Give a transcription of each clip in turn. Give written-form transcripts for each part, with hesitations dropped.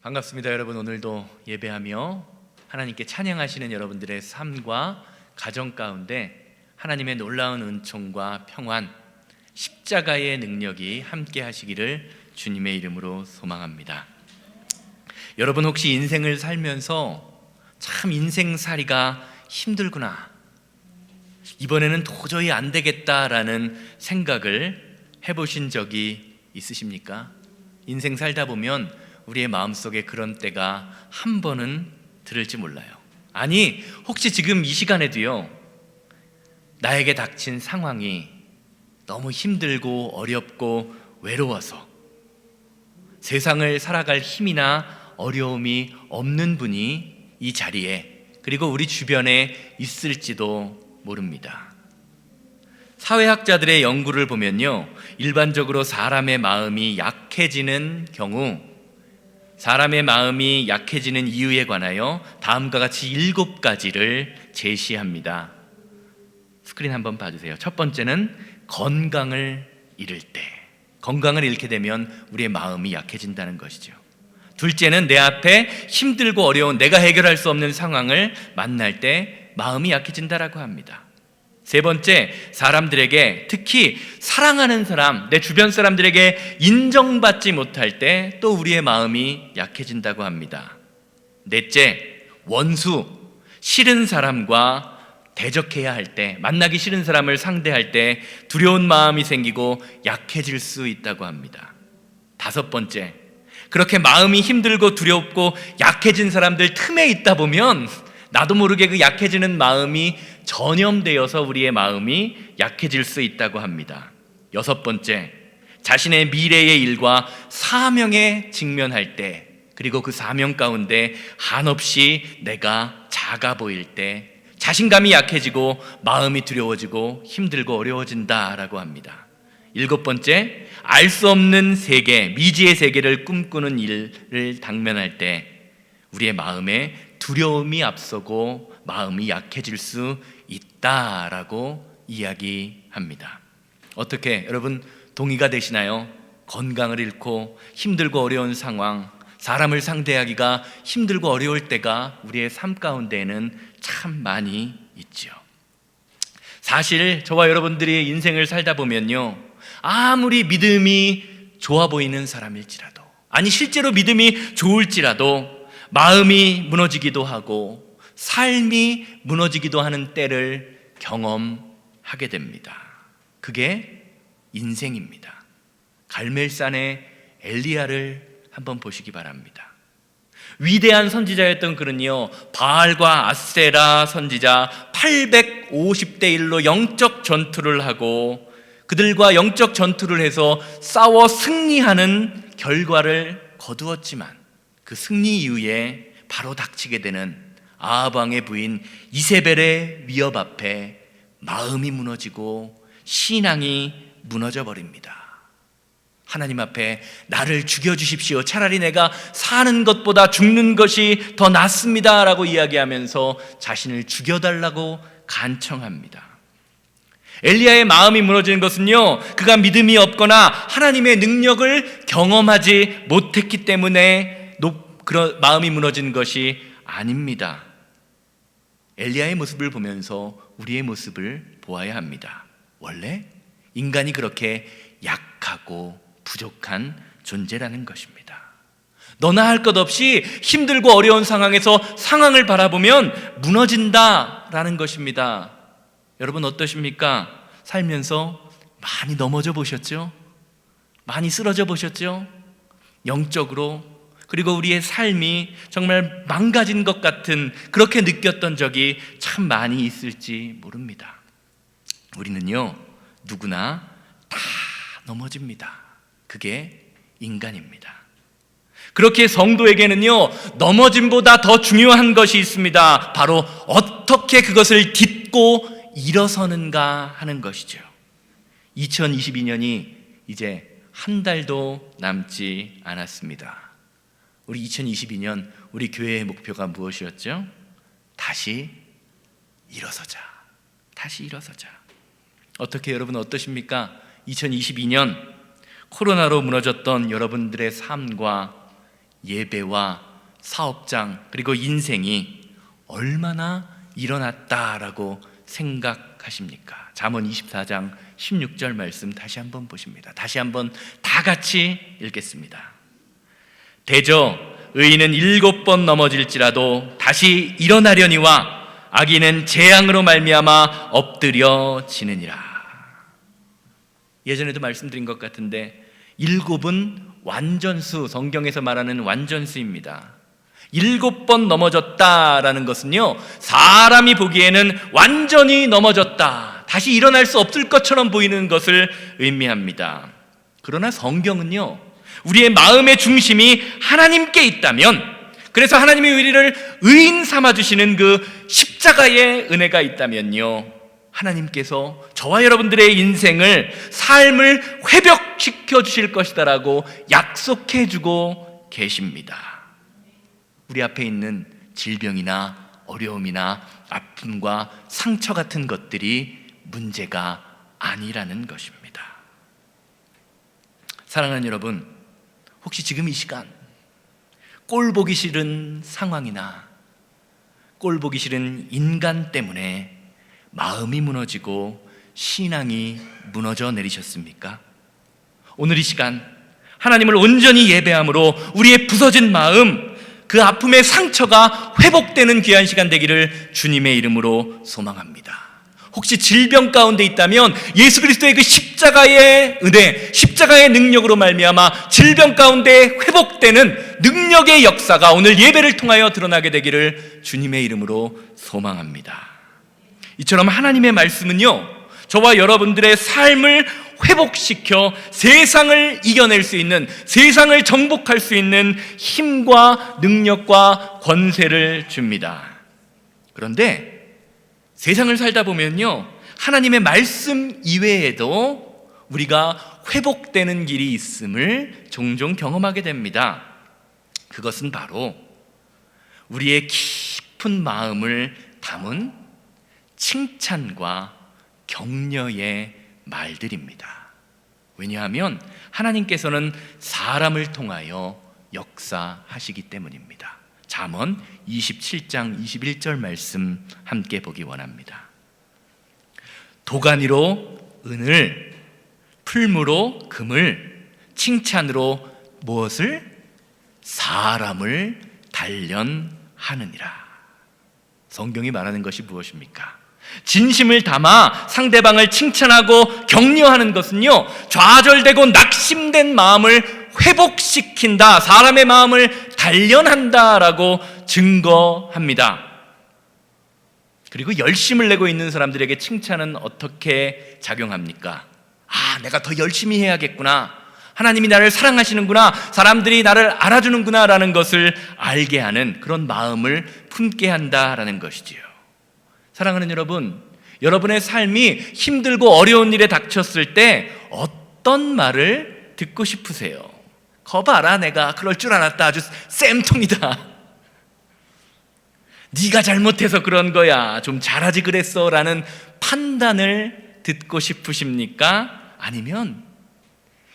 반갑습니다. 여러분, 오늘도 예배하며 하나님께 찬양하시는 여러분들의 삶과 가정 가운데 하나님의 놀라운 은총과 평안, 십자가의 능력이 함께 하시기를 주님의 이름으로 소망합니다. 여러분, 혹시 인생을 살면서 참 인생살이가 힘들구나, 이번에는 도저히 안 되겠다라는 생각을 해보신 적이 있으십니까? 인생 살다 보면 우리의 마음속에 그런 때가 한 번은 들을지 몰라요. 아니, 혹시 지금 이 시간에도요, 나에게 닥친 상황이 너무 힘들고 어렵고 외로워서 세상을 살아갈 힘이나 어려움이 없는 분이 이 자리에, 그리고 우리 주변에 있을지도 모릅니다. 사회학자들의 연구를 보면요, 일반적으로 사람의 마음이 약해지는 경우, 사람의 마음이 약해지는 이유에 관하여 다음과 같이 7가지를 제시합니다. 스크린 한번 봐주세요. 첫 번째는 건강을 잃을 때, 건강을 잃게 되면 우리의 마음이 약해진다는 것이죠. 둘째는 내 앞에 힘들고 어려운, 내가 해결할 수 없는 상황을 만날 때 마음이 약해진다라고 합니다. 세 번째, 사람들에게, 특히 사랑하는 사람, 내 주변 사람들에게 인정받지 못할 때 또 우리의 마음이 약해진다고 합니다. 넷째, 원수, 싫은 사람과 대적해야 할 때, 만나기 싫은 사람을 상대할 때 두려운 마음이 생기고 약해질 수 있다고 합니다. 다섯 번째, 그렇게 마음이 힘들고 두렵고 약해진 사람들 틈에 있다 보면 나도 모르게 그 약해지는 마음이 전염되어서 우리의 마음이 약해질 수 있다고 합니다. 여섯 번째, 자신의 미래의 일과 사명에 직면할 때, 그리고 그 사명 가운데 한없이 내가 작아 보일 때 자신감이 약해지고 마음이 두려워지고 힘들고 어려워진다라고 합니다. 일곱 번째, 알 수 없는 세계, 미지의 세계를 꿈꾸는 일을 당면할 때 우리의 마음에 두려움이 앞서고 마음이 약해질 수 있다라고 이야기합니다. 어떻게 여러분 동의가 되시나요? 건강을 잃고 힘들고 어려운 상황, 사람을 상대하기가 힘들고 어려울 때가 우리의 삶 가운데에는 참 많이 있죠. 사실 저와 여러분들이 인생을 살다 보면요, 아무리 믿음이 좋아 보이는 사람일지라도, 아니 실제로 믿음이 좋을지라도 마음이 무너지기도 하고 삶이 무너지기도 하는 때를 경험하게 됩니다. 그게 인생입니다. 갈멜산의 엘리야를 한번 보시기 바랍니다. 위대한 선지자였던 그는요, 바알과 아세라 선지자 850대 1로 영적 전투를 하고 그들과 영적 전투를 해서 싸워 승리하는 결과를 거두었지만 그 승리 이후에 바로 닥치게 되는 아합 왕의 부인 이세벨의 위협 앞에 마음이 무너지고 신앙이 무너져 버립니다. 하나님 앞에 나를 죽여주십시오, 차라리 내가 사는 것보다 죽는 것이 더 낫습니다 라고 이야기하면서 자신을 죽여달라고 간청합니다. 엘리야의 마음이 무너지는 것은요, 그가 믿음이 없거나 하나님의 능력을 경험하지 못했기 때문에 그런 마음이 무너진 것이 아닙니다. 엘리야의 모습을 보면서 우리의 모습을 보아야 합니다. 원래 인간이 그렇게 약하고 부족한 존재라는 것입니다. 너나 할 것 없이 힘들고 어려운 상황에서 상황을 바라보면 무너진다라는 것입니다. 여러분 어떠십니까? 살면서 많이 넘어져 보셨죠? 많이 쓰러져 보셨죠? 영적으로. 그리고 우리의 삶이 정말 망가진 것 같은, 그렇게 느꼈던 적이 참 많이 있을지 모릅니다. 우리는요, 누구나 다 넘어집니다. 그게 인간입니다. 그렇게 성도에게는요, 넘어짐보다 더 중요한 것이 있습니다. 바로 어떻게 그것을 딛고 일어서는가 하는 것이죠. 2022년이 이제 한 달도 남지 않았습니다. 우리 2022년 우리 교회의 목표가 무엇이었죠? 다시 일어서자. 다시 일어서자. 어떻게 여러분 어떠십니까? 2022년 코로나로 무너졌던 여러분들의 삶과 예배와 사업장 그리고 인생이 얼마나 일어났다라고 생각하십니까? 잠언 24장 16절 말씀 다시 한번 보십니다. 다시 한번 다 같이 읽겠습니다. 대저 의인은 7번 넘어질지라도 다시 일어나려니와 악인은 재앙으로 말미암아 엎드려지느니라. 예전에도 말씀드린 것 같은데 7은 완전수, 성경에서 말하는 완전수입니다. 7번 넘어졌다라는 것은요, 사람이 보기에는 완전히 넘어졌다, 다시 일어날 수 없을 것처럼 보이는 것을 의미합니다. 그러나 성경은요, 우리의 마음의 중심이 하나님께 있다면, 그래서 하나님이 우리를 의인 삼아주시는 그 십자가의 은혜가 있다면요, 하나님께서 저와 여러분들의 인생을, 삶을 회복시켜 주실 것이다라고 약속해 주고 계십니다. 우리 앞에 있는 질병이나 어려움이나 아픔과 상처 같은 것들이 문제가 아니라는 것입니다. 사랑하는 여러분, 혹시 지금 이 시간 꼴 보기 싫은 상황이나 꼴 보기 싫은 인간 때문에 마음이 무너지고 신앙이 무너져 내리셨습니까? 오늘 이 시간 하나님을 온전히 예배함으로 우리의 부서진 마음, 그 아픔의 상처가 회복되는 귀한 시간 되기를 주님의 이름으로 소망합니다. 혹시 질병 가운데 있다면 예수 그리스도의 그 십자가의 은혜, 십자가의 능력으로 말미암아 질병 가운데 회복되는 능력의 역사가 오늘 예배를 통하여 드러나게 되기를 주님의 이름으로 소망합니다. 이처럼 하나님의 말씀은요, 저와 여러분들의 삶을 회복시켜 세상을 이겨낼 수 있는, 세상을 정복할 수 있는 힘과 능력과 권세를 줍니다. 그런데 세상을 살다 보면요, 하나님의 말씀 이외에도 우리가 회복되는 길이 있음을 종종 경험하게 됩니다. 그것은 바로 우리의 깊은 마음을 담은 칭찬과 격려의 말들입니다. 왜냐하면 하나님께서는 사람을 통하여 역사하시기 때문입니다. 잠언 27장 21절 말씀 함께 보기 원합니다. 도가니로 은을, 풀무로 금을, 칭찬으로 무엇을? 사람을 단련하느니라. 성경이 말하는 것이 무엇입니까? 진심을 담아 상대방을 칭찬하고 격려하는 것은요, 좌절되고 낙심된 마음을 회복시킨다, 사람의 마음을 단련한다라고 증거합니다. 그리고 열심을 내고 있는 사람들에게 칭찬은 어떻게 작용합니까? 아, 내가 더 열심히 해야겠구나, 하나님이 나를 사랑하시는구나, 사람들이 나를 알아주는구나 라는 것을 알게 하는 그런 마음을 품게 한다라는 것이지요. 사랑하는 여러분, 여러분의 삶이 힘들고 어려운 일에 닥쳤을 때 어떤 말을 듣고 싶으세요? 거봐라, 내가 그럴 줄 알았다, 아주 쌤통이다, 네가 잘못해서 그런 거야, 좀 잘하지 그랬어 라는 판단을 듣고 싶으십니까? 아니면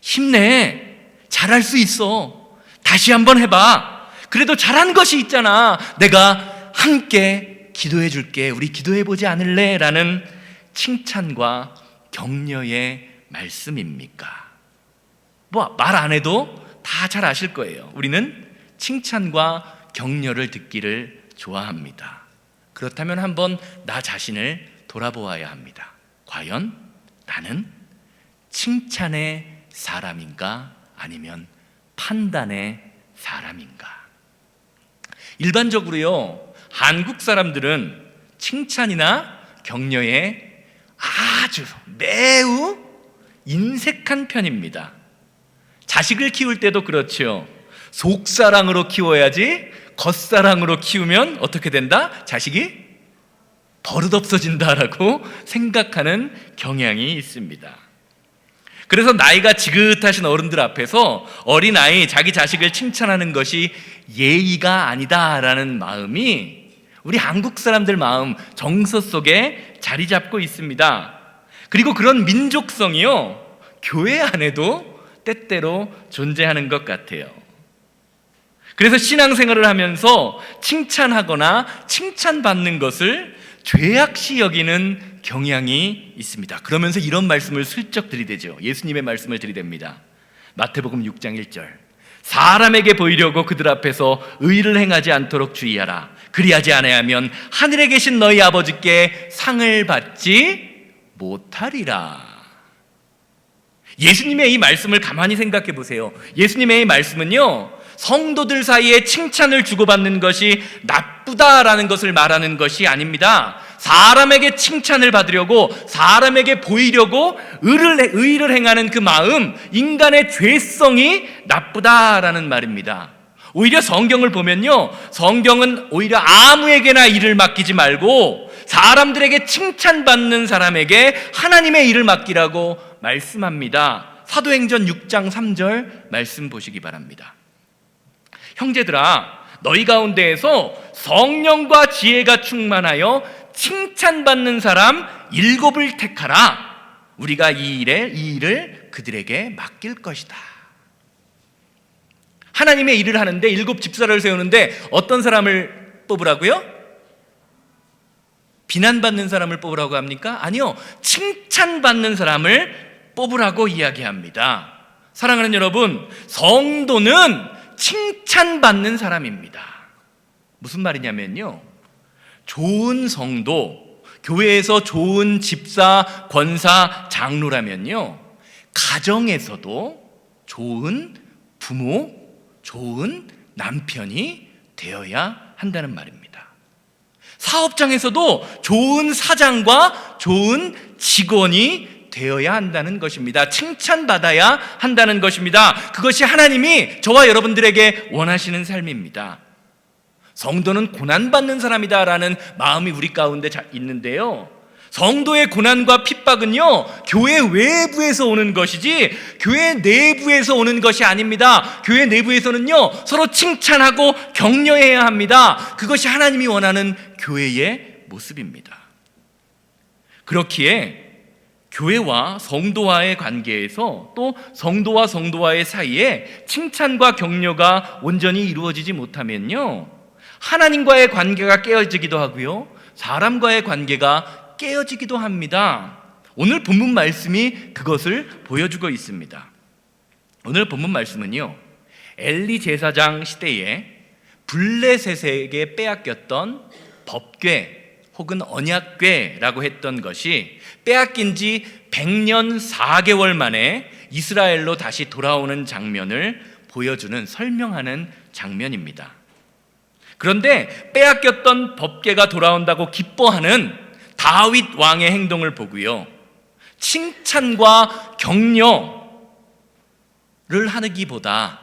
힘내, 잘할 수 있어, 다시 한번 해봐, 그래도 잘한 것이 있잖아, 내가 함께 기도해 줄게, 우리 기도해 보지 않을래? 라는 칭찬과 격려의 말씀입니까? 뭐 말 안 해도 다 잘 아실 거예요. 우리는 칭찬과 격려를 듣기를 좋아합니다. 그렇다면 한번 나 자신을 돌아보아야 합니다. 과연 나는 칭찬의 사람인가, 아니면 판단의 사람인가? 일반적으로요, 한국 사람들은 칭찬이나 격려에 아주 매우 인색한 편입니다. 자식을 키울 때도 그렇죠. 속사랑으로 키워야지 겉사랑으로 키우면 어떻게 된다? 자식이 버릇없어진다라고 생각하는 경향이 있습니다. 그래서 나이가 지긋하신 어른들 앞에서 어린아이, 자기 자식을 칭찬하는 것이 예의가 아니다라는 마음이 우리 한국 사람들 마음, 정서 속에 자리 잡고 있습니다. 그리고 그런 민족성이요, 교회 안에도 때때로 존재하는 것 같아요. 그래서 신앙생활을 하면서 칭찬하거나 칭찬받는 것을 죄악시 여기는 경향이 있습니다. 그러면서 이런 말씀을 슬쩍 들이대죠. 예수님의 말씀을 들이댑니다. 마태복음 6장 1절. 사람에게 보이려고 그들 앞에서 의를 행하지 않도록 주의하라. 그리하지 아니하면 하늘에 계신 너희 아버지께 상을 받지 못하리라. 예수님의 이 말씀을 가만히 생각해 보세요. 예수님의 이 말씀은요, 성도들 사이에 칭찬을 주고받는 것이 나쁘다라는 것을 말하는 것이 아닙니다. 사람에게 칭찬을 받으려고, 사람에게 보이려고 의를 행하는 그 마음, 인간의 죄성이 나쁘다라는 말입니다. 오히려 성경을 보면요, 성경은 오히려 아무에게나 일을 맡기지 말고 사람들에게 칭찬받는 사람에게 하나님의 일을 맡기라고 말씀합니다. 사도행전 6장 3절 말씀 보시기 바랍니다. 형제들아, 너희 가운데에서 성령과 지혜가 충만하여 칭찬받는 사람 7을 택하라. 우리가 이 일을 그들에게 맡길 것이다. 하나님의 일을 하는데 7 집사를 세우는데 어떤 사람을 뽑으라고요? 비난받는 사람을 뽑으라고 합니까? 아니요, 칭찬받는 사람을 뽑으라고 이야기합니다. 사랑하는 여러분, 성도는 칭찬받는 사람입니다. 무슨 말이냐면요, 좋은 성도, 교회에서 좋은 집사, 권사, 장로라면요, 가정에서도 좋은 부모, 좋은 남편이 되어야 한다는 말입니다. 사업장에서도 좋은 사장과 좋은 직원이 되어야 한다는 것입니다. 칭찬받아야 한다는 것입니다. 그것이 하나님이 저와 여러분들에게 원하시는 삶입니다. 성도는 고난받는 사람이다라는 마음이 우리 가운데 있는데요, 성도의 고난과 핍박은요, 교회 외부에서 오는 것이지 교회 내부에서 오는 것이 아닙니다. 교회 내부에서는요, 서로 칭찬하고 격려해야 합니다. 그것이 하나님이 원하는 교회의 모습입니다. 그렇기에 교회와 성도와의 관계에서, 또 성도와 성도와의 사이에 칭찬과 격려가 온전히 이루어지지 못하면요, 하나님과의 관계가 깨어지기도 하고요, 사람과의 관계가 깨어지기도 합니다. 오늘 본문 말씀이 그것을 보여주고 있습니다. 오늘 본문 말씀은요, 엘리 제사장 시대에 블레셋에게 빼앗겼던 법궤 혹은 언약궤라고 했던 것이 빼앗긴 지 100년 4개월 만에 이스라엘로 다시 돌아오는 장면을 보여주는, 설명하는 장면입니다. 그런데 빼앗겼던 법궤가 돌아온다고 기뻐하는 다윗 왕의 행동을 보고요, 칭찬과 격려를 하기보다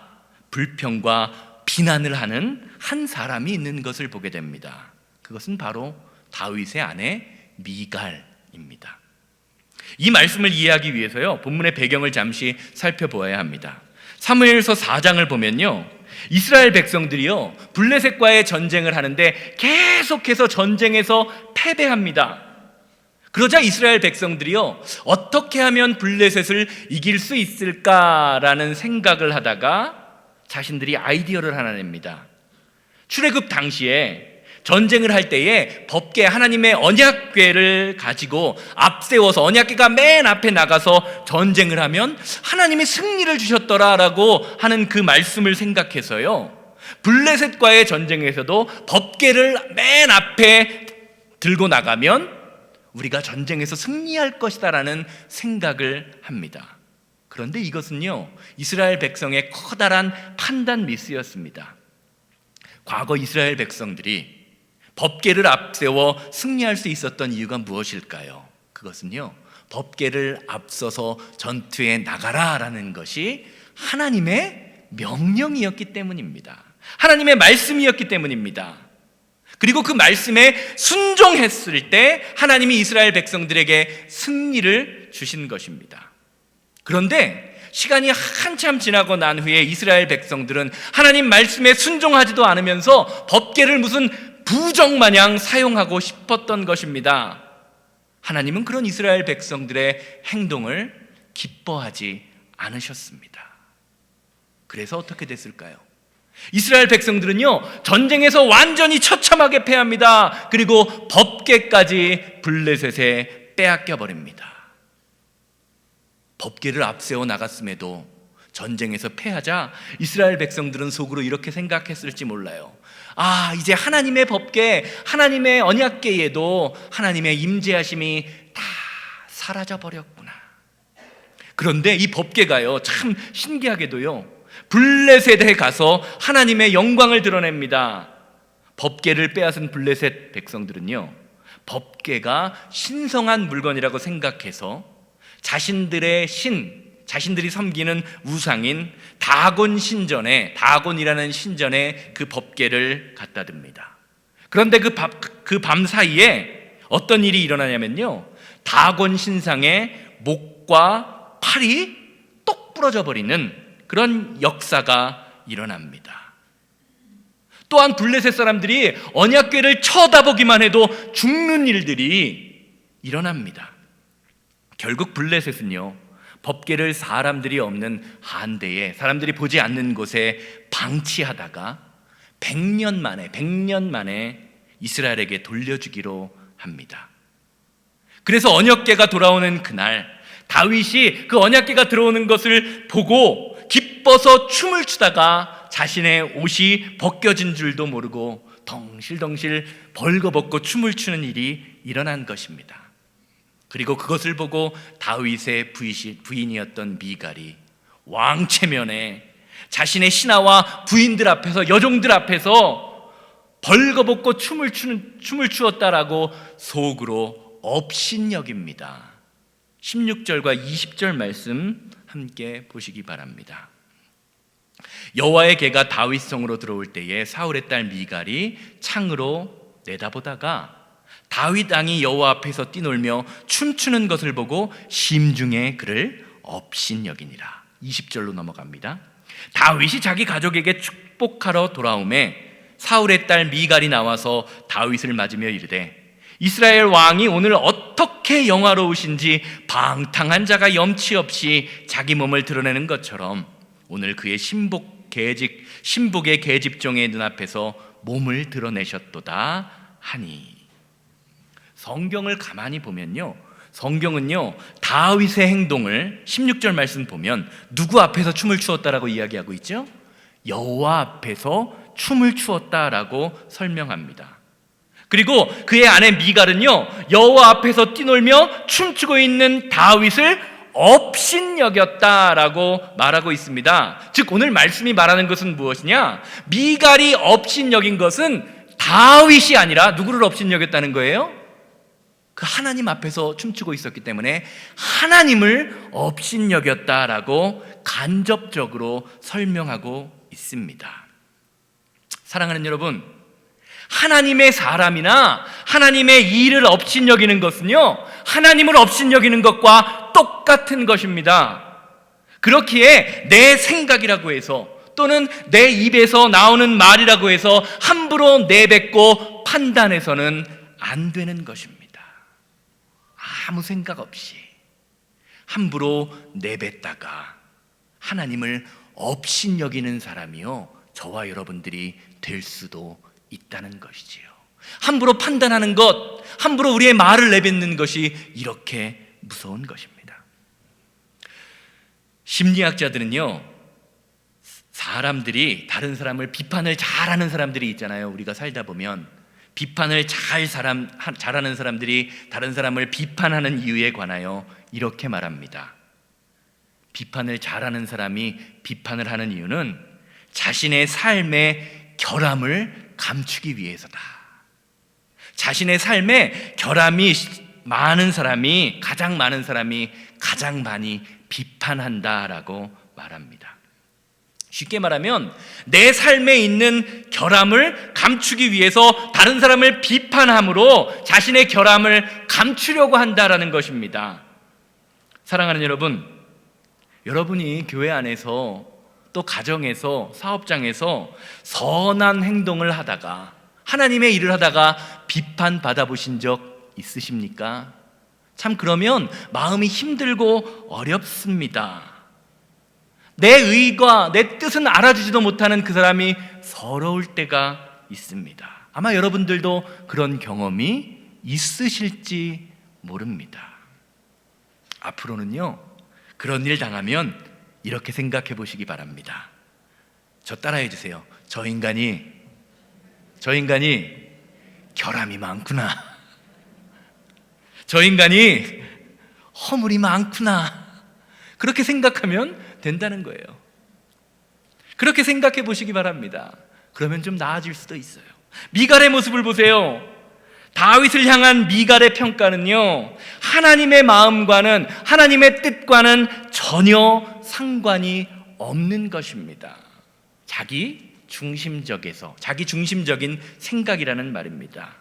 불평과 비난을 하는 한 사람이 있는 것을 보게 됩니다. 그것은 바로 다윗의 아내 미갈입니다. 이 말씀을 이해하기 위해서요, 본문의 배경을 잠시 살펴보아야 합니다. 사무엘서 4장을 보면요, 이스라엘 백성들이요, 블레셋과의 전쟁을 하는데 계속해서 전쟁에서 패배합니다. 그러자 이스라엘 백성들이요, 어떻게 하면 블레셋을 이길 수 있을까라는 생각을 하다가 자신들이 아이디어를 하나 냅니다. 출애굽 당시에 전쟁을 할 때에 법궤, 하나님의 언약궤를 가지고 앞세워서 언약궤가 맨 앞에 나가서 전쟁을 하면 하나님이 승리를 주셨더라라고 하는 그 말씀을 생각해서요, 블레셋과의 전쟁에서도 법궤를 맨 앞에 들고 나가면 우리가 전쟁에서 승리할 것이다라는 생각을 합니다. 그런데 이것은요, 이스라엘 백성의 커다란 판단 미스였습니다. 과거 이스라엘 백성들이 법궤를 앞세워 승리할 수 있었던 이유가 무엇일까요? 그것은요, 법궤를 앞서서 전투에 나가라라는 것이 하나님의 명령이었기 때문입니다. 하나님의 말씀이었기 때문입니다. 그리고 그 말씀에 순종했을 때 하나님이 이스라엘 백성들에게 승리를 주신 것입니다. 그런데 시간이 한참 지나고 난 후에 이스라엘 백성들은 하나님 말씀에 순종하지도 않으면서 법궤를 무슨 부정마냥 사용하고 싶었던 것입니다. 하나님은 그런 이스라엘 백성들의 행동을 기뻐하지 않으셨습니다. 그래서 어떻게 됐을까요? 이스라엘 백성들은요, 전쟁에서 완전히 처참하게 패합니다. 그리고 법궤까지 블레셋에 빼앗겨 버립니다. 법궤를 앞세워 나갔음에도 전쟁에서 패하자 이스라엘 백성들은 속으로 이렇게 생각했을지 몰라요. 아, 이제 하나님의 법궤, 하나님의 언약궤에도 하나님의 임재하심이 다 사라져 버렸구나. 그런데 이 법궤가요, 참 신기하게도요, 블레셋에 가서 하나님의 영광을 드러냅니다. 법궤를 빼앗은 블레셋 백성들은요, 법궤가 신성한 물건이라고 생각해서 자신들의 자신들이 섬기는 우상인 다곤 신전에, 다곤이라는 신전에 그 법궤를 갖다 듭니다. 그런데 그 밤 사이에 어떤 일이 일어나냐면요, 다곤 신상의 목과 팔이 똑 부러져 버리는 그런 역사가 일어납니다. 또한 블레셋 사람들이 언약궤를 쳐다보기만 해도 죽는 일들이 일어납니다. 결국 블레셋은요, 법궤를 사람들이 없는 한대에, 사람들이 보지 않는 곳에 방치하다가 100년 만에 이스라엘에게 돌려주기로 합니다. 그래서 언약궤가 돌아오는 그날, 다윗이 그 언약궤가 들어오는 것을 보고 기뻐서 춤을 추다가 자신의 옷이 벗겨진 줄도 모르고 덩실덩실 벌거벗고 춤을 추는 일이 일어난 것입니다. 그리고 그것을 보고 다윗의 부인이었던 미갈이 왕체면에 자신의 신하와 부인들 앞에서, 여종들 앞에서 벌거벗고 춤을 추었다라고 속으로 업신여깁니다. 16절과 20절 말씀 함께 보시기 바랍니다. 여호와의 궤가 다윗성으로 들어올 때에 사울의 딸 미갈이 창으로 내다보다가 다윗 왕이 여호와 앞에서 뛰놀며 춤추는 것을 보고 심중에 그를 업신여기니라. 20절로 넘어갑니다. 다윗이 자기 가족에게 축복하러 돌아오매 사울의 딸 미갈이 나와서 다윗을 맞으며 이르되, 이스라엘 왕이 오늘 어떻게 영화로우신지 방탕한 자가 염치 없이 자기 몸을 드러내는 것처럼 오늘 그의 신복의 계집종의 눈앞에서 몸을 드러내셨도다 하니. 성경을 가만히 보면요, 성경은요, 다윗의 행동을 16절 말씀 보면 누구 앞에서 춤을 추었다라고 이야기하고 있죠? 여호와 앞에서 춤을 추었다라고 설명합니다. 그리고 그의 아내 미갈은요, 여호와 앞에서 뛰놀며 춤추고 있는 다윗을 업신여겼다라고 말하고 있습니다. 즉 오늘 말씀이 말하는 것은 무엇이냐? 미갈이 업신여긴 것은 다윗이 아니라 누구를 업신여겼다는 거예요? 그 하나님 앞에서 춤추고 있었기 때문에 하나님을 업신여겼다라고 간접적으로 설명하고 있습니다. 사랑하는 여러분, 하나님의 사람이나 하나님의 일을 업신여기는 것은요, 하나님을 업신여기는 것과 똑같은 것입니다. 그렇기에 내 생각이라고 해서 또는 내 입에서 나오는 말이라고 해서 함부로 내뱉고 판단해서는 안 되는 것입니다. 아무 생각 없이 함부로 내뱉다가 하나님을 업신여기는 사람이요, 저와 여러분들이 될 수도 있다는 것이지요. 함부로 판단하는 것, 함부로 우리의 말을 내뱉는 것이 이렇게 무서운 것입니다. 심리학자들은요, 사람들이 다른 사람을 비판을 잘하는 사람들이 있잖아요. 우리가 살다 보면 비판을 잘하는 사람들이 다른 사람을 비판하는 이유에 관하여 이렇게 말합니다. 비판을 잘하는 사람이 비판을 하는 이유는 자신의 삶의 결함을 감추기 위해서다. 자신의 삶에 결함이 가장 많은 사람이 가장 많이 비판한다라고 말합니다. 쉽게 말하면 내 삶에 있는 결함을 감추기 위해서 다른 사람을 비판함으로 자신의 결함을 감추려고 한다라는 것입니다. 사랑하는 여러분, 여러분이 교회 안에서 또 가정에서 사업장에서 선한 행동을 하다가 하나님의 일을 하다가 비판받아 보신 적 있으십니까? 참 그러면 마음이 힘들고 어렵습니다. 내 의가, 내 뜻은 알아주지도 못하는 그 사람이 서러울 때가 있습니다. 아마 여러분들도 그런 경험이 있으실지 모릅니다. 앞으로는요, 그런 일 당하면 이렇게 생각해 보시기 바랍니다. 저 따라해 주세요. 저 인간이 결함이 많구나. 저 인간이 허물이 많구나. 그렇게 생각하면 된다는 거예요. 그렇게 생각해 보시기 바랍니다. 그러면 좀 나아질 수도 있어요. 미갈의 모습을 보세요. 다윗을 향한 미갈의 평가는요, 하나님의 마음과는, 하나님의 뜻과는 전혀 상관이 없는 것입니다. 자기 중심적인 생각이라는 말입니다.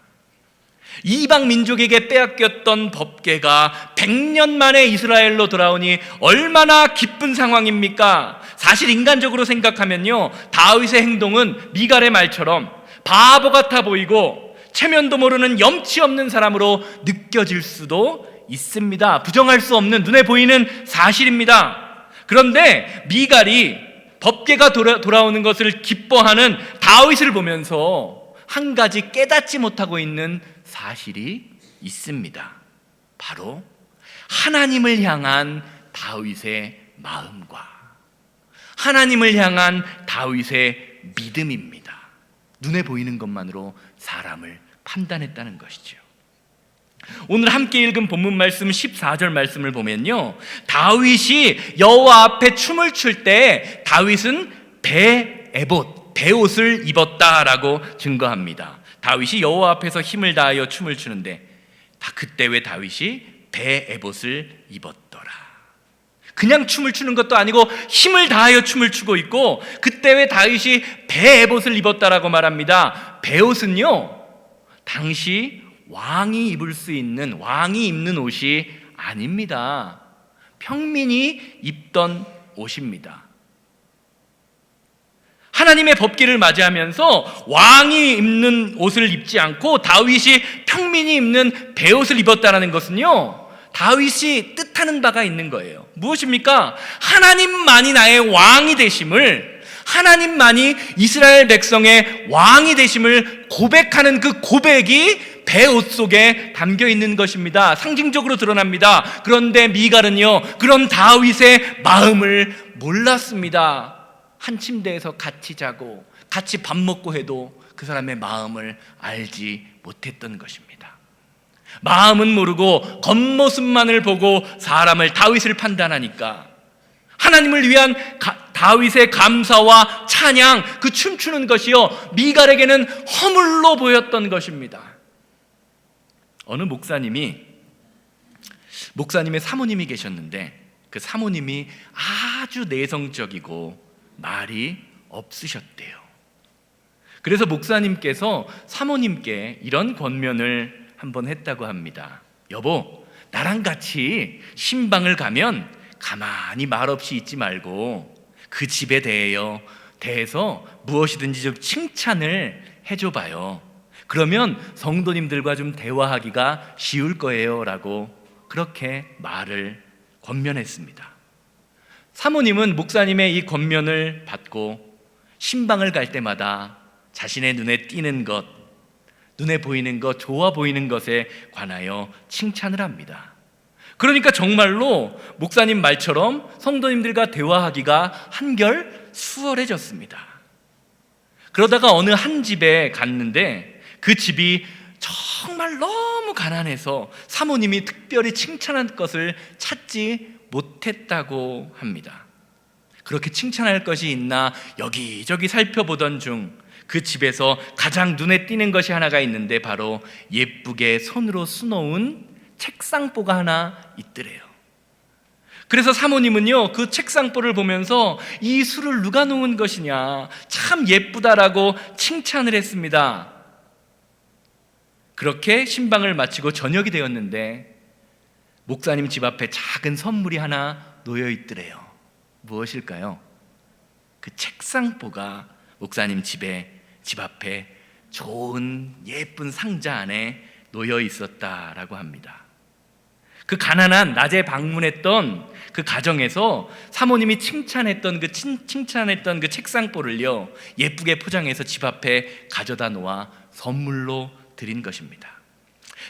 이방 민족에게 빼앗겼던 법궤가 100년 만에 이스라엘로 돌아오니 얼마나 기쁜 상황입니까? 사실 인간적으로 생각하면요, 다윗의 행동은 미갈의 말처럼 바보 같아 보이고 체면도 모르는 염치 없는 사람으로 느껴질 수도 있습니다. 부정할 수 없는 눈에 보이는 사실입니다. 그런데 미갈이 법궤가 돌아오는 것을 기뻐하는 다윗을 보면서 한 가지 깨닫지 못하고 있는 사실이 있습니다. 바로 하나님을 향한 다윗의 마음과 하나님을 향한 다윗의 믿음입니다. 눈에 보이는 것만으로 사람을 판단했다는 것이죠. 오늘 함께 읽은 본문 말씀 14절 말씀을 보면요, 다윗이 여호와 앞에 춤을 출 때 다윗은 베옷을 입었다라고 증거합니다. 다윗이 여호와 앞에서 힘을 다하여 춤을 추는데 그때 왜 다윗이 베옷을 입었더라. 그냥 춤을 추는 것도 아니고 힘을 다하여 춤을 추고 있고, 그때 왜 다윗이 베옷을 입었다라고 말합니다. 베옷은요, 당시 왕이 입는 옷이 아닙니다. 평민이 입던 옷입니다. 하나님의 법궤를 맞이하면서 왕이 입는 옷을 입지 않고 다윗이 평민이 입는 베옷을 입었다는 것은요, 다윗이 뜻하는 바가 있는 거예요. 무엇입니까? 하나님만이 나의 왕이 되심을, 하나님만이 이스라엘 백성의 왕이 되심을 고백하는 그 고백이 베옷 속에 담겨 있는 것입니다. 상징적으로 드러납니다. 그런데 미갈은요, 그런 다윗의 마음을 몰랐습니다. 한 침대에서 같이 자고 같이 밥 먹고 해도 그 사람의 마음을 알지 못했던 것입니다. 마음은 모르고 겉모습만을 보고 사람을, 다윗을 판단하니까 하나님을 위한 다윗의 감사와 찬양, 그 춤추는 것이요, 미갈에게는 허물로 보였던 것입니다. 어느 목사님의 사모님이 계셨는데 그 사모님이 아주 내성적이고 말이 없으셨대요. 그래서 목사님께서 사모님께 이런 권면을 한번 했다고 합니다. 여보, 나랑 같이 신방을 가면 가만히 말없이 있지 말고 그 집에 대해서 무엇이든지 좀 칭찬을 해줘봐요. 그러면 성도님들과 좀 대화하기가 쉬울 거예요 라고 그렇게 말을 권면했습니다. 사모님은 목사님의 이 권면을 받고 신방을 갈 때마다 자신의 눈에 띄는 것, 눈에 보이는 것, 좋아 보이는 것에 관하여 칭찬을 합니다. 그러니까 정말로 목사님 말처럼 성도님들과 대화하기가 한결 수월해졌습니다. 그러다가 어느 한 집에 갔는데 그 집이 정말 너무 가난해서 사모님이 특별히 칭찬할 것을 찾지 못했다고 합니다. 그렇게 칭찬할 것이 있나 여기저기 살펴보던 중 그 집에서 가장 눈에 띄는 것이 하나가 있는데 바로 예쁘게 손으로 수놓은 책상보가 하나 있더래요. 그래서 사모님은요, 그 책상보를 보면서 이 술을 누가 놓은 것이냐, 참 예쁘다라고 칭찬을 했습니다. 그렇게 신방을 마치고 저녁이 되었는데 목사님 집 앞에 작은 선물이 하나 놓여 있더래요. 무엇일까요? 그 책상보가 목사님 집 앞에 좋은 예쁜 상자 안에 놓여 있었다라고 합니다. 그 가난한 낮에 방문했던 그 가정에서 사모님이 칭찬했던 그 책상볼을요 예쁘게 포장해서 집 앞에 가져다 놓아 선물로 드린 것입니다.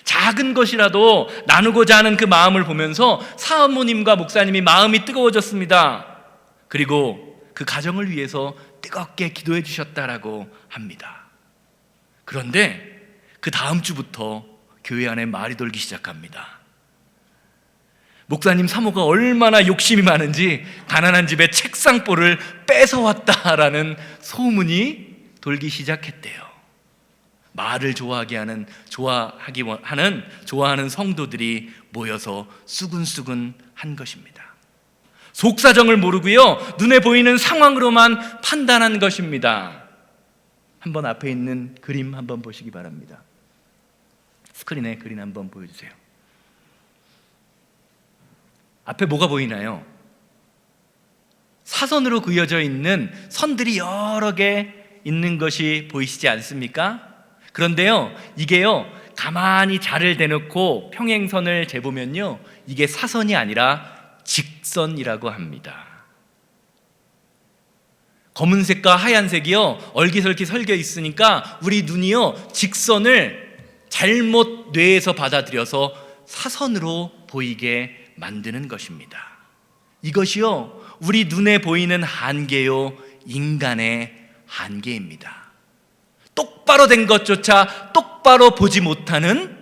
작은 것이라도 나누고자 하는 그 마음을 보면서 사모님과 목사님이 마음이 뜨거워졌습니다. 그리고 그 가정을 위해서 뜨겁게 기도해 주셨다라고 합니다. 그런데 그 다음 주부터 교회 안에 말이 돌기 시작합니다. 목사님 사모가 얼마나 욕심이 많은지 가난한 집에 책상볼을 뺏어왔다라는 소문이 돌기 시작했대요. 말을 좋아하는 성도들이 모여서 수근수근한 것입니다. 속사정을 모르고요 눈에 보이는 상황으로만 판단한 것입니다. 한번 앞에 있는 그림 한번 보시기 바랍니다. 스크린에 그림 한번 보여주세요. 앞에 뭐가 보이나요? 사선으로 그려져 있는 선들이 여러 개 있는 것이 보이시지 않습니까? 그런데요 이게요 가만히 자를 대놓고 평행선을 재보면요 이게 사선이 아니라 직선이라고 합니다. 검은색과 하얀색이요 얼기설기 설겨 있으니까 우리 눈이요 직선을 잘못 뇌에서 받아들여서 사선으로 보이게 만드는 것입니다. 이것이요 우리 눈에 보이는 한계요 인간의 한계입니다. 똑바로 된 것조차 똑바로 보지 못하는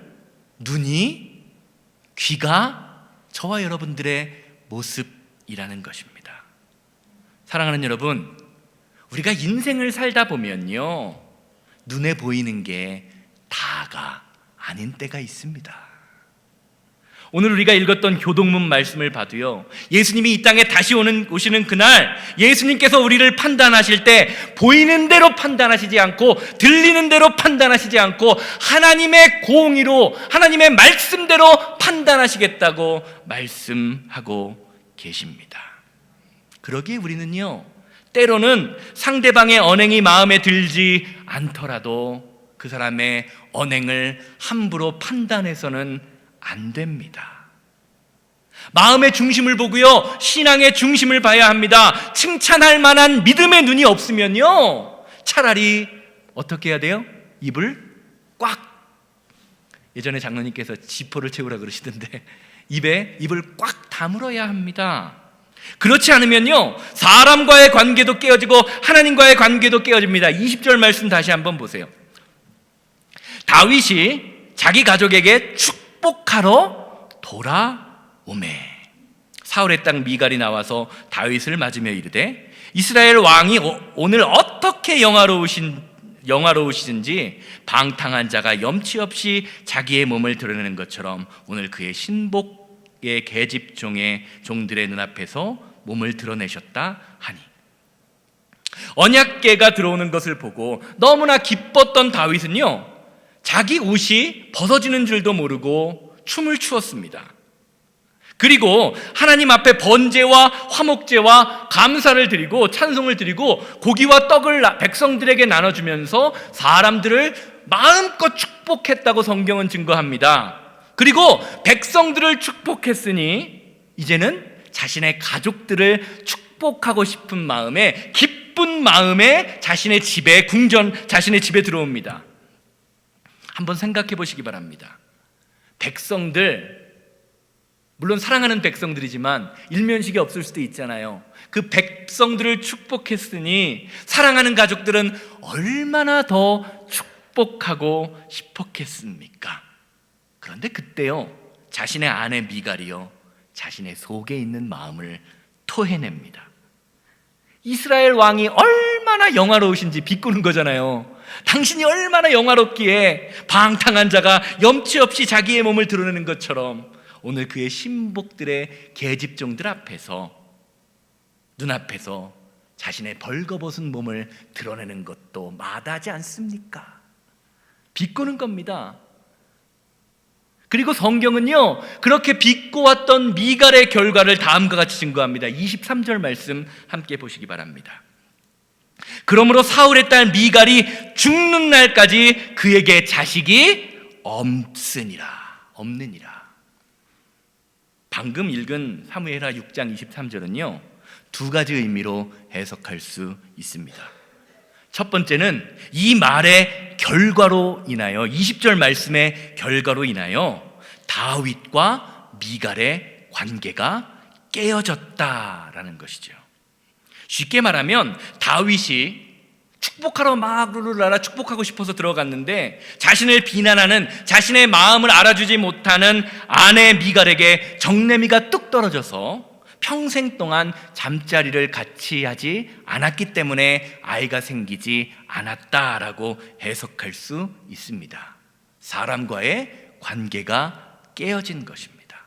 눈이, 귀가 저와 여러분들의 모습이라는 것입니다. 사랑하는 여러분, 우리가 인생을 살다 보면요 눈에 보이는 게 다가 아닌 때가 있습니다. 오늘 우리가 읽었던 교동문 말씀을 봐도요 예수님이 이 땅에 다시 오시는 그날 예수님께서 우리를 판단하실 때 보이는 대로 판단하시지 않고 들리는 대로 판단하시지 않고 하나님의 공의로 하나님의 말씀대로 판단하시겠다고 말씀하고 계십니다. 그러기에 우리는요 때로는 상대방의 언행이 마음에 들지 않더라도 그 사람의 언행을 함부로 판단해서는 안 됩니다. 마음의 중심을 보고요 신앙의 중심을 봐야 합니다. 칭찬할 만한 믿음의 눈이 없으면요 차라리 어떻게 해야 돼요? 입을 꽉, 예전에 장로님께서 지포를 채우라 그러시던데 입을 꽉 다물어야 합니다. 그렇지 않으면요 사람과의 관계도 깨어지고 하나님과의 관계도 깨어집니다. 20절 말씀 다시 한번 보세요. 다윗이 자기 가족에게 축복하러 돌아오매 사울의 딸 미갈이 나와서 다윗을 맞으며 이르되 이스라엘 왕이 오늘 어떻게 영화로우시든지 방탕한 자가 염치 없이 자기의 몸을 드러내는 것처럼 오늘 그의 신복의 계집종의 종들의 눈앞에서 몸을 드러내셨다 하니 언약궤가 들어오는 것을 보고 너무나 기뻤던 다윗은요 자기 옷이 벗어지는 줄도 모르고 춤을 추었습니다. 그리고 하나님 앞에 번제와 화목제와 감사를 드리고 찬송을 드리고 고기와 떡을 백성들에게 나눠주면서 사람들을 마음껏 축복했다고 성경은 증거합니다. 그리고 백성들을 축복했으니 이제는 자신의 가족들을 축복하고 싶은 마음에 기쁜 마음에 자신의 집에 들어옵니다. 한번 생각해 보시기 바랍니다. 백성들, 물론 사랑하는 백성들이지만 일면식이 없을 수도 있잖아요. 그 백성들을 축복했으니 사랑하는 가족들은 얼마나 더 축복하고 싶었겠습니까? 그런데 그때요 자신의 아내 미갈이요 자신의 속에 있는 마음을 토해냅니다. 이스라엘 왕이 얼마나 영화로우신지 비꼬는 거잖아요. 당신이 얼마나 영화롭기에 방탕한 자가 염치 없이 자기의 몸을 드러내는 것처럼 오늘 그의 신복들의 계집종들 앞에서 눈앞에서 자신의 벌거벗은 몸을 드러내는 것도 마다하지 않습니까? 비꼬는 겁니다. 그리고 성경은요 그렇게 비꼬았던 미갈의 결과를 다음과 같이 증거합니다. 23절 말씀 함께 보시기 바랍니다. 그러므로 사울의 딸 미갈이 죽는 날까지 그에게 자식이 없느니라. 방금 읽은 사무엘하 6장 23절은요, 두 가지 의미로 해석할 수 있습니다. 첫 번째는 이 말의 결과로 인하여, 20절 말씀의 결과로 인하여 다윗과 미갈의 관계가 깨어졌다라는 것이죠. 쉽게 말하면 다윗이 축복하러 막 룰루라라 축복하고 싶어서 들어갔는데 자신을 비난하는, 자신의 마음을 알아주지 못하는 아내 미갈에게 정내미가 뚝 떨어져서 평생 동안 잠자리를 같이 하지 않았기 때문에 아이가 생기지 않았다라고 해석할 수 있습니다. 사람과의 관계가 깨어진 것입니다.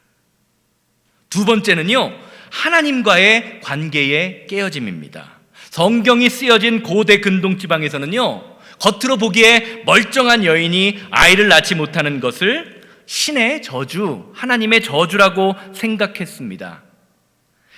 두 번째는요, 하나님과의 관계의 깨어짐입니다. 성경이 쓰여진 고대 근동 지방에서는요, 겉으로 보기에 멀쩡한 여인이 아이를 낳지 못하는 것을 신의 저주, 하나님의 저주라고 생각했습니다.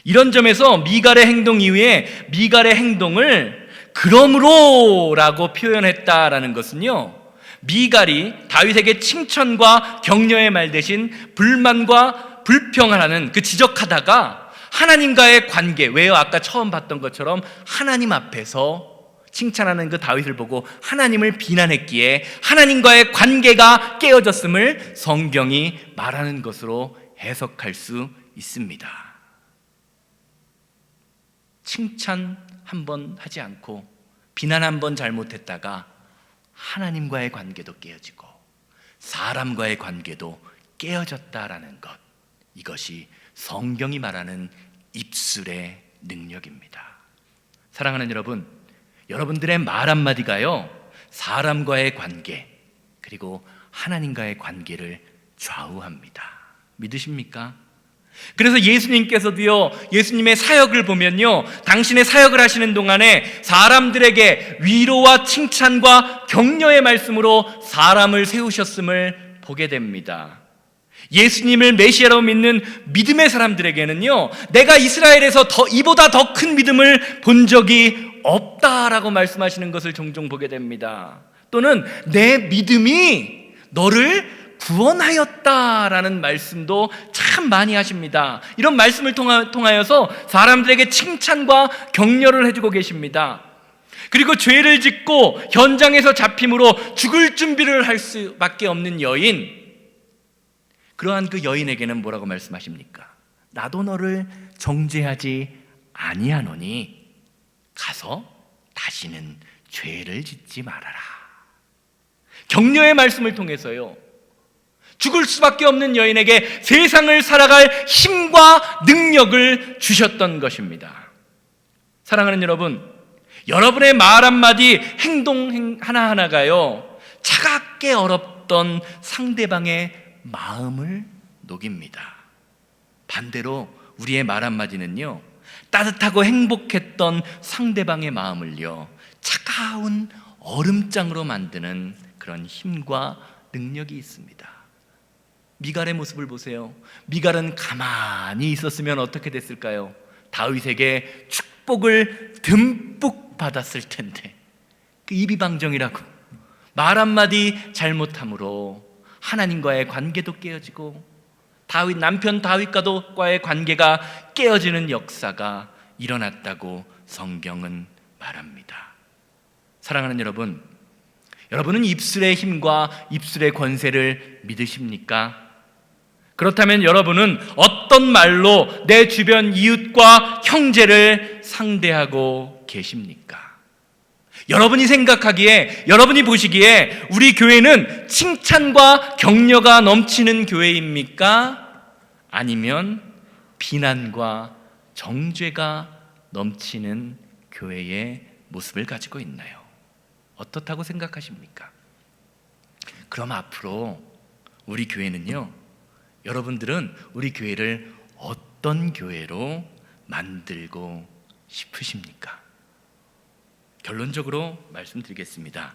이런 점에서 미갈의 행동 이후에 미갈의 행동을 그러므로라고 표현했다라는 것은요, 미갈이 다윗에게 칭찬과 격려의 말 대신 불만과 불평하라는 그 지적하다가 하나님과의 관계, 왜요? 아까 처음 봤던 것처럼 하나님 앞에서 칭찬하는 그 다윗을 보고 하나님을 비난했기에 하나님과의 관계가 깨어졌음을 성경이 말하는 것으로 해석할 수 있습니다. 칭찬 한 번 하지 않고 비난 한 번 잘못했다가 하나님과의 관계도 깨어지고 사람과의 관계도 깨어졌다라는 것, 이것이 성경이 말하는 입술의 능력입니다. 사랑하는 여러분, 여러분들의 말 한마디가요, 사람과의 관계 그리고 하나님과의 관계를 좌우합니다. 믿으십니까? 그래서 예수님께서도요, 예수님의 사역을 보면요, 당신의 사역을 하시는 동안에 사람들에게 위로와 칭찬과 격려의 말씀으로 사람을 세우셨음을 보게 됩니다. 예수님을 메시아로 믿는 믿음의 사람들에게는요, 내가 이스라엘에서 이보다 더 큰 믿음을 본 적이 없다라고 말씀하시는 것을 종종 보게 됩니다. 또는 내 믿음이 너를 구원하였다라는 말씀도 참 많이 하십니다. 이런 말씀을 통하여서 사람들에게 칭찬과 격려를 해주고 계십니다. 그리고 죄를 짓고 현장에서 잡힘으로 죽을 준비를 할 수밖에 없는 여인, 그러한 그 여인에게는 뭐라고 말씀하십니까? 나도 너를 정죄하지 아니하노니 가서 다시는 죄를 짓지 말아라. 격려의 말씀을 통해서요, 죽을 수밖에 없는 여인에게 세상을 살아갈 힘과 능력을 주셨던 것입니다. 사랑하는 여러분, 여러분의 말 한마디, 행동 하나하나가요, 차갑게 얼었던 상대방의 마음을 녹입니다. 반대로 우리의 말 한마디는요, 따뜻하고 행복했던 상대방의 마음을요, 차가운 얼음장으로 만드는 그런 힘과 능력이 있습니다. 미갈의 모습을 보세요. 미갈은 가만히 있었으면 어떻게 됐을까요? 다윗에게 축복을 듬뿍 받았을 텐데, 그 이비방정이라고 말 한마디 잘못함으로 하나님과의 관계도 깨어지고 남편 다윗과의 관계가 깨어지는 역사가 일어났다고 성경은 말합니다. 사랑하는 여러분, 여러분은 입술의 힘과 입술의 권세를 믿으십니까? 그렇다면 여러분은 어떤 말로 내 주변 이웃과 형제를 상대하고 계십니까? 여러분이 생각하기에, 여러분이 보시기에 우리 교회는 칭찬과 격려가 넘치는 교회입니까? 아니면 비난과 정죄가 넘치는 교회의 모습을 가지고 있나요? 어떻다고 생각하십니까? 그럼 앞으로 우리 교회는요, 여러분들은 우리 교회를 어떤 교회로 만들고 싶으십니까? 결론적으로 말씀드리겠습니다.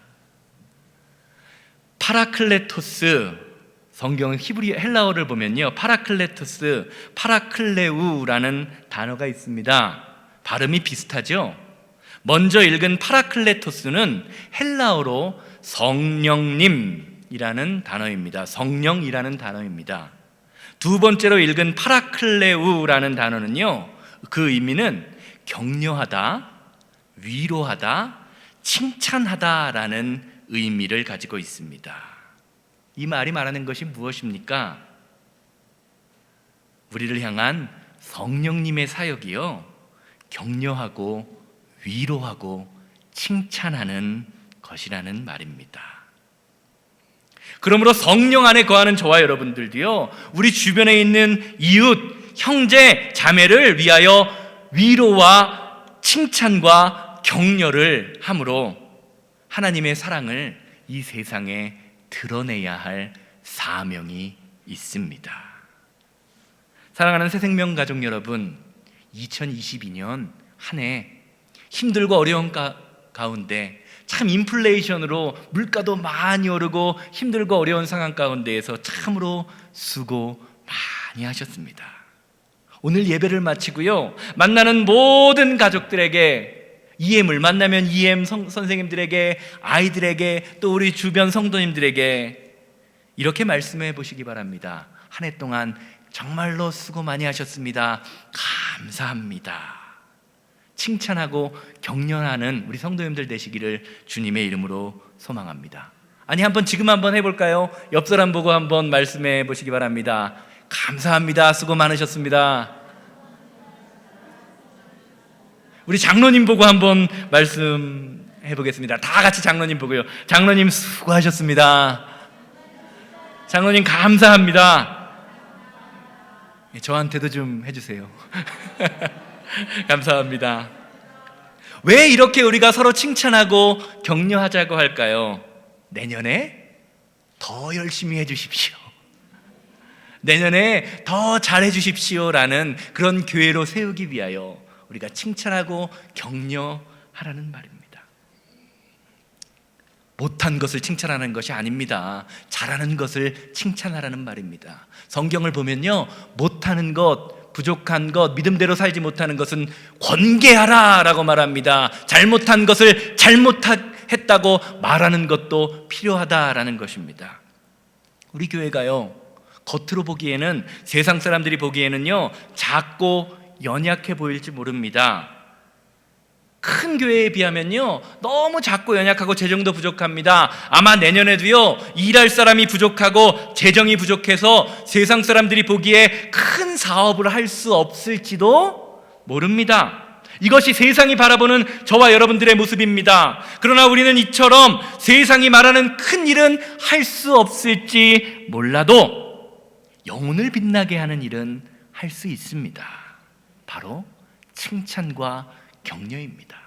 파라클레토스, 성경 헬라어를 보면요, 파라클레토스, 파라클레우라는 단어가 있습니다. 발음이 비슷하죠? 먼저 읽은 파라클레토스는 헬라어로 성령님이라는 단어입니다. 성령이라는 단어입니다. 두 번째로 읽은 파라클레우라는 단어는요, 그 의미는 격려하다, 위로하다, 칭찬하다라는 의미를 가지고 있습니다. 이 말이 말하는 것이 무엇입니까? 우리를 향한 성령님의 사역이요, 격려하고 위로하고 칭찬하는 것이라는 말입니다. 그러므로 성령 안에 거하는 저와 여러분들도요, 우리 주변에 있는 이웃, 형제, 자매를 위하여 위로와 칭찬과 격려를 함으로 하나님의 사랑을 이 세상에 드러내야 할 사명이 있습니다. 사랑하는 새생명 가족 여러분, 2022년 한 해 힘들고 어려운 가운데, 참 인플레이션으로 물가도 많이 오르고 힘들고 어려운 상황 가운데에서 참으로 수고 많이 하셨습니다. 오늘 예배를 마치고요, 만나는 모든 가족들에게, EM을 만나면 EM 선생님들에게, 아이들에게, 또 우리 주변 성도님들에게 이렇게 말씀해 보시기 바랍니다. 한 해 동안 정말로 수고 많이 하셨습니다. 감사합니다. 칭찬하고 격려하는 우리 성도님들 되시기를 주님의 이름으로 소망합니다. 아니, 지금 한번 해볼까요? 옆 사람 보고 한번 말씀해 보시기 바랍니다. 감사합니다. 수고 많으셨습니다. 우리 장로님 보고 한번 말씀해 보겠습니다. 다 같이 장로님 보고요. 장로님 수고하셨습니다. 장로님 감사합니다. 저한테도 좀 해주세요. 감사합니다. 왜 이렇게 우리가 서로 칭찬하고 격려하자고 할까요? 내년에 더 열심히 해주십시오, 내년에 더 잘해주십시오라는 그런 교회로 세우기 위하여 우리가 칭찬하고 격려하라는 말입니다. 못한 것을 칭찬하는 것이 아닙니다. 잘하는 것을 칭찬하라는 말입니다. 성경을 보면요, 못하는 것, 부족한 것, 믿음대로 살지 못하는 것은 권계하라 라고 말합니다. 잘못한 것을 잘못했다고 말하는 것도 필요하다라는 것입니다. 우리 교회가요, 겉으로 보기에는, 세상 사람들이 보기에는요, 작고 연약해 보일지 모릅니다. 큰 교회에 비하면요, 너무 작고 연약하고 재정도 부족합니다. 아마 내년에도요, 일할 사람이 부족하고 재정이 부족해서 세상 사람들이 보기에 큰 사업을 할 수 없을지도 모릅니다. 이것이 세상이 바라보는 저와 여러분들의 모습입니다. 그러나 우리는 이처럼 세상이 말하는 큰 일은 할 수 없을지 몰라도 영혼을 빛나게 하는 일은 할 수 있습니다. 바로 칭찬과 격려입니다.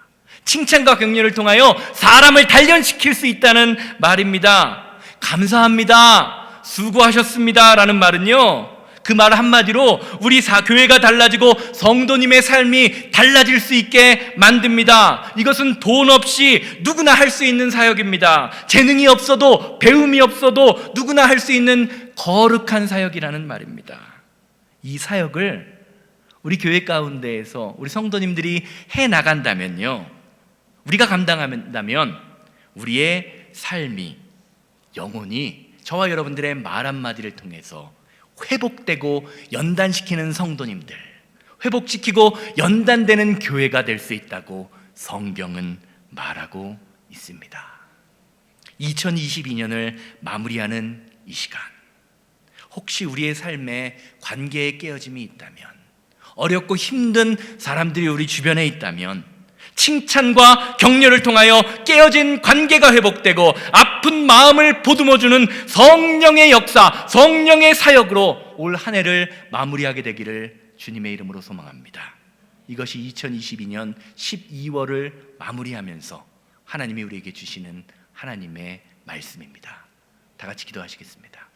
칭찬과 격려를 통하여 사람을 단련시킬 수 있다는 말입니다. 감사합니다, 수고하셨습니다 라는 말은요, 그 말 한마디로 우리 교회가 달라지고 성도님의 삶이 달라질 수 있게 만듭니다. 이것은 돈 없이 누구나 할 수 있는 사역입니다. 재능이 없어도, 배움이 없어도 누구나 할 수 있는 거룩한 사역이라는 말입니다. 이 사역을 우리 교회 가운데에서 우리 성도님들이 해나간다면요, 우리가 감당한다면 우리의 삶이, 영혼이 저와 여러분들의 말 한마디를 통해서 회복되고 연단시키는 성도님들, 회복시키고 연단되는 교회가 될 수 있다고 성경은 말하고 있습니다. 2022년을 마무리하는 이 시간, 혹시 우리의 삶에 관계의 깨어짐이 있다면, 어렵고 힘든 사람들이 우리 주변에 있다면, 칭찬과 격려를 통하여 깨어진 관계가 회복되고 아픈 마음을 보듬어주는 성령의 역사, 성령의 사역으로 올 한 해를 마무리하게 되기를 주님의 이름으로 소망합니다. 이것이 2022년 12월을 마무리하면서 하나님이 우리에게 주시는 하나님의 말씀입니다. 다 같이 기도하시겠습니다.